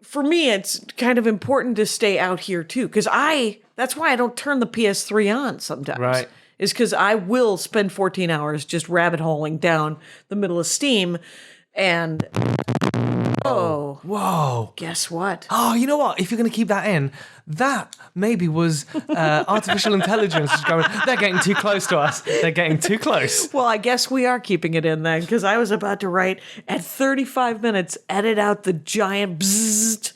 for me, it's kind of important to stay out here too, because that's why I don't turn the PS3 on sometimes. Right. Is because I will spend 14 hours just rabbit holing down the middle of Steam, and Whoa. guess what? Oh, you know what? If you're going to keep that in, that maybe was artificial intelligence is going, they're getting too close to us. They're getting too close. Well, I guess we are keeping it in then, because I was about to write at 35 minutes, edit out the giant bzzzt.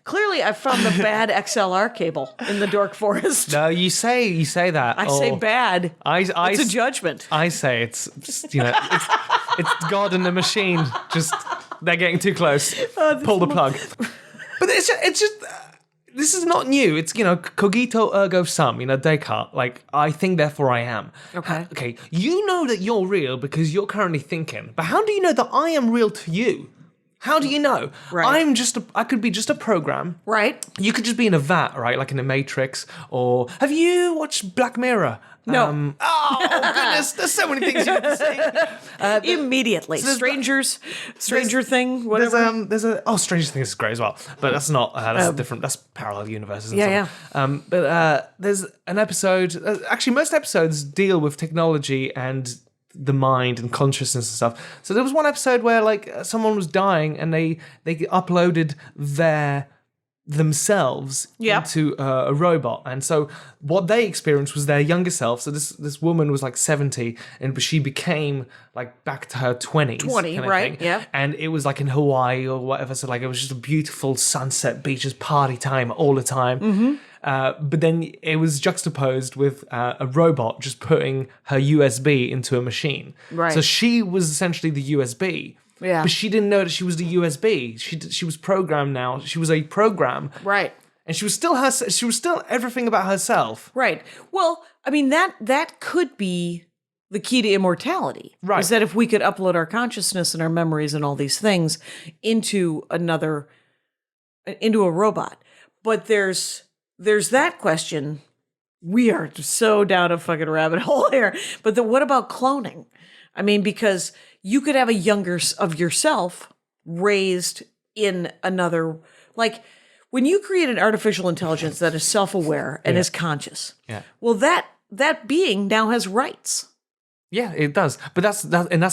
Clearly, I found the bad XLR cable in the Dork Forest. No, you say that. I say bad. It's a judgment. I say it's it's God and the machine. Just they're getting too close. Pull the plug. But it's just this is not new. It's cogito ergo sum. Descartes. Like I think, therefore I am. Okay. Okay. You know that you're real because you're currently thinking. But how do you know that I am real to you? How do you know? Right. I could be just a program. Right. You could just be in a vat, right? Like in the Matrix. Or have you watched Black Mirror? No. Oh, goodness. There's so many things you can say. Immediately. so Stranger Thing, whatever. There's Stranger Things is great as well. But that's not, that's different. That's parallel universes and Yeah, stuff. But there's an episode, actually most episodes deal with technology and the mind and consciousness and stuff. So there was one episode where like someone was dying and they uploaded themselves into a robot, and so what they experienced was their younger self. So this woman was like 70, but she became like back to her 20s. 20, kind of right? thing. Yeah. And it was like in Hawaii or whatever. So like it was just a beautiful sunset beaches, party time all the time. Mm-hmm. But then it was juxtaposed with a robot just putting her USB into a machine. Right. So she was essentially the USB. Yeah. But she didn't know that she was the USB. She was programmed now. She was a program. Right. And she was still she was still everything about herself. Right. Well, I mean, that could be the key to immortality. Right. Is that if we could upload our consciousness and our memories and all these things into a robot. But there's that question. We are so down a fucking rabbit hole here. But what about cloning? I mean, because you could have a younger of yourself raised in another, like when you create an artificial intelligence that is self-aware and is conscious. Yeah. Well, that being now has rights. Yeah, it does. But that's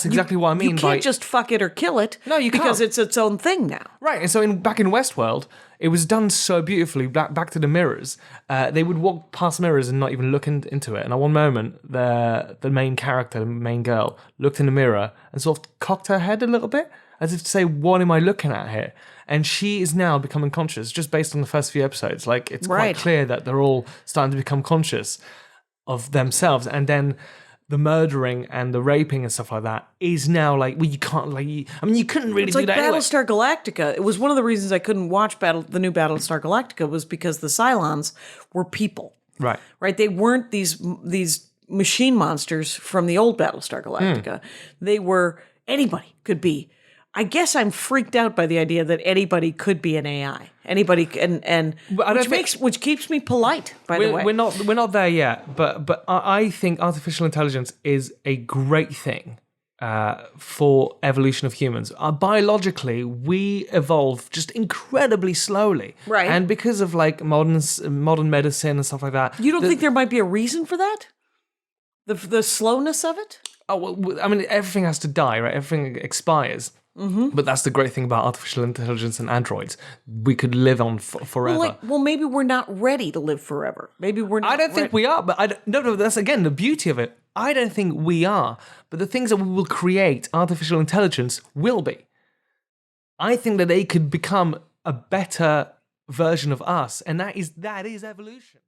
exactly what I mean. You can't just fuck it or kill it. No, you can't. Because it's its own thing now. Right, and so back in Westworld, it was done so beautifully. Back to the mirrors, they would walk past mirrors and not even look into it. And at one moment, the main character, the main girl, looked in the mirror and sort of cocked her head a little bit, as if to say, "What am I looking at here?" And she is now becoming conscious, just based on the first few episodes. Like it's quite clear that they're all starting to become conscious of themselves, and then the murdering and the raping and stuff like that is now like, well, you can't you couldn't really do that anyway. Battlestar Galactica. It was one of the reasons I couldn't watch the new Battlestar Galactica was because the Cylons were people. Right. Right. They weren't these machine monsters from the old Battlestar Galactica. They were, anybody could be. I guess I'm freaked out by the idea that anybody could be an AI. Anybody which keeps me polite. By the way, we're not there yet. But I think artificial intelligence is a great thing for evolution of humans. Biologically, we evolve just incredibly slowly, right? And because of like modern medicine and stuff like that, you don't think there might be a reason for that? The slowness of it? Oh, well, I mean, everything has to die, right? Everything expires. Mm-hmm. But that's the great thing about artificial intelligence and androids. We could live on forever. Well, maybe we're not ready to live forever. Maybe we're not. I don't think we are, but no, that's again the beauty of it. I don't think we are, but the things that we will create, artificial intelligence will be. I think that they could become a better version of us, and that is evolution.